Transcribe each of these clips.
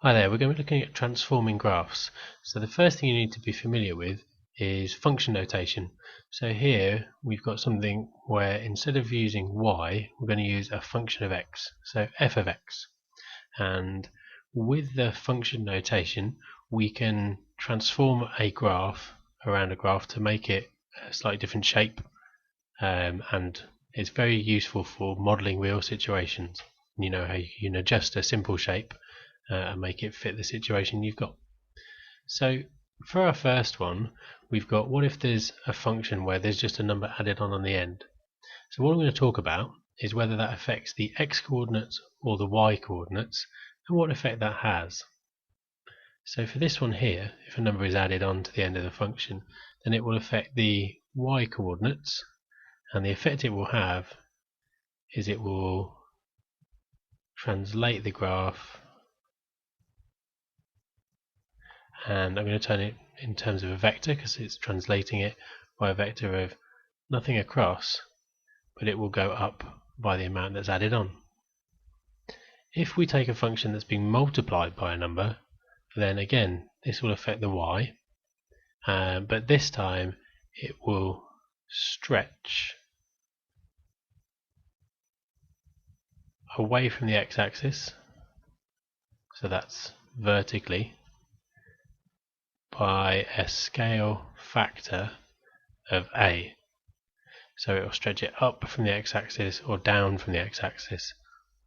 Hi there, we're going to be looking at transforming graphs. So the first thing you need to be familiar with is function notation. So here we've got something where instead of using y, we're going to use a function of x, so f of x. And with the function notation, we can transform a graph around a graph to make it a slightly different shape, and it's very useful for modeling real situations. You know how you can adjust a simple shape and make it fit the situation you've got. So for our first one, we've got what if there's a function where there's just a number added on the end. So what I'm going to talk about is whether that affects the x coordinates or the y coordinates and what effect that has. So for this one here, if a number is added on to the end of the function, then it will affect the y coordinates, and the effect it will have is it will translate the graph, and I'm going to turn it in terms of a vector because it's translating it by a vector of nothing across, but it will go up by the amount that's added on. If we take a function that's being multiplied by a number, then again this will affect the y, but this time it will stretch away from the x-axis, so that's vertically, by a scale factor of a. So it will stretch it up from the x-axis or down from the x-axis.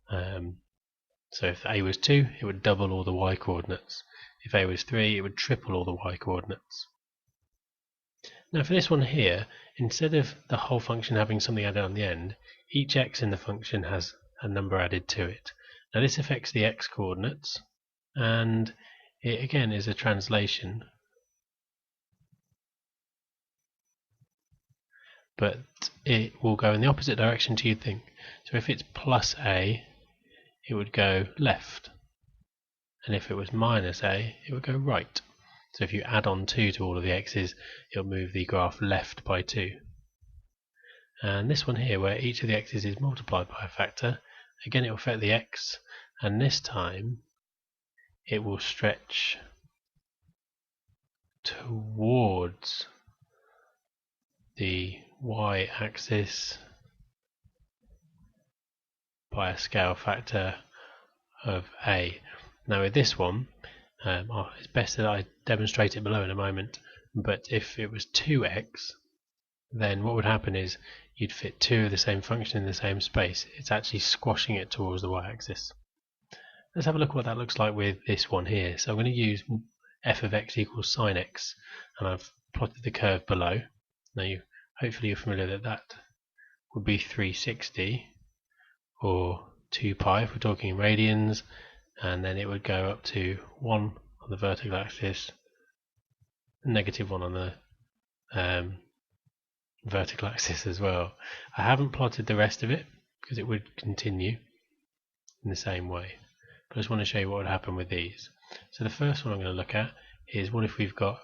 So if a was 2, it would double all the y coordinates. If a was 3, it would triple all the y coordinates. Now for this one here, instead of the whole function having something added on the end, each x in the function has a number added to it. Now this affects the x coordinates, and it again is a translation, but it will go in the opposite direction to you'd think. So if it's plus a, it would go left, and if it was minus a, it would go right. So if you add on 2 to all of the x's, it'll move the graph left by 2. And this one here, where each of the x's is multiplied by a factor, again it will affect the x, and this time it will stretch towards the y-axis by a scale factor of a. Now with this one, it's best that I demonstrate it below in a moment, but if it was 2x, then what would happen is you'd fit 2 of the same function in the same space. It's actually squashing it towards the y-axis. Let's have a look at what that looks like with this one here. So I'm going to use f of x equals sine x, and I've plotted the curve below. Now hopefully you're familiar that that would be 360, or 2 pi if we're talking radians, and then it would go up to 1 on the vertical axis, negative 1 on the vertical axis as well. I haven't plotted the rest of it because it would continue in the same way, but I just want to show you what would happen with these. So the first one I'm going to look at is what if we've got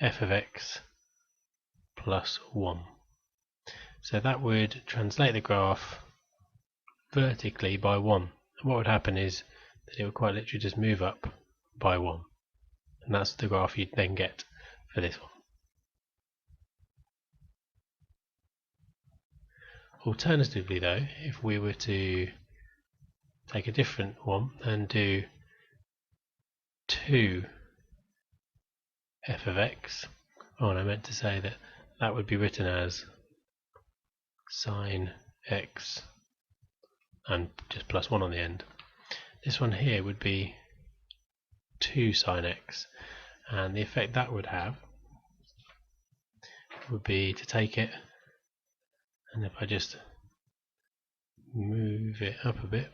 f of x plus 1. So that would translate the graph vertically by 1. And what would happen is that it would quite literally just move up by 1. And that's the graph you'd then get for this one. Alternatively though, if we were to take a different one and do 2 f of x, and I meant to say that that would be written as sine x and just plus 1 on the end. This one here would be 2 sine x, and the effect that would have would be to take it, and if I just move it up a bit,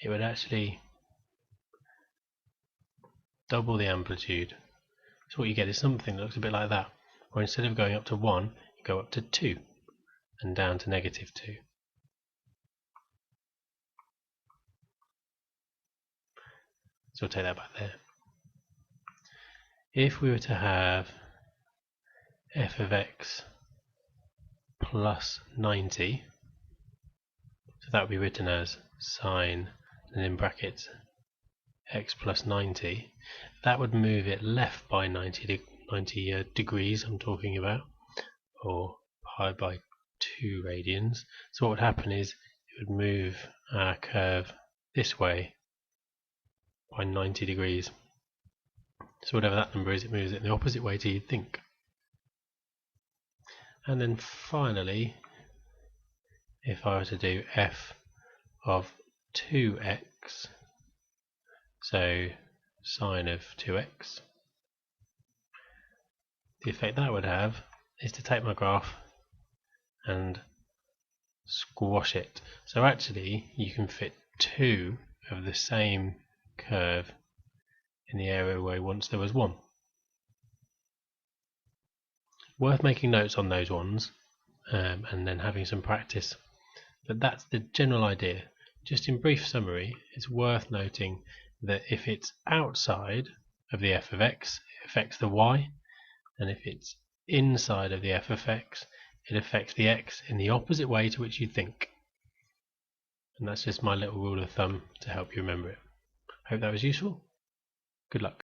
it would actually double the amplitude. So what you get is something that looks a bit like that, where instead of going up to 1, you go up to 2 and down to negative 2. So we'll take that back there. If we were to have f of x plus 90, so that would be written as sine and in brackets x plus 90, that would move it left by 90 degrees I'm talking about, or pi by 2 radians. So what would happen is it would move our curve this way by 90 degrees. So whatever that number is, it moves it in the opposite way to you'd think. And then finally, if I were to do f of 2x, so sine of 2x, the effect that would have is to take my graph and squash it. So actually you can fit two of the same curve in the area where once there was one. Worth making notes on those ones and then having some practice. But that's the general idea. Just in brief summary, it's worth noting that if it's outside of the f of x, it affects the y, and if it's inside of the f of x, it affects the x in the opposite way to which you think. And that's just my little rule of thumb to help you remember it. Hope that was useful. Good luck.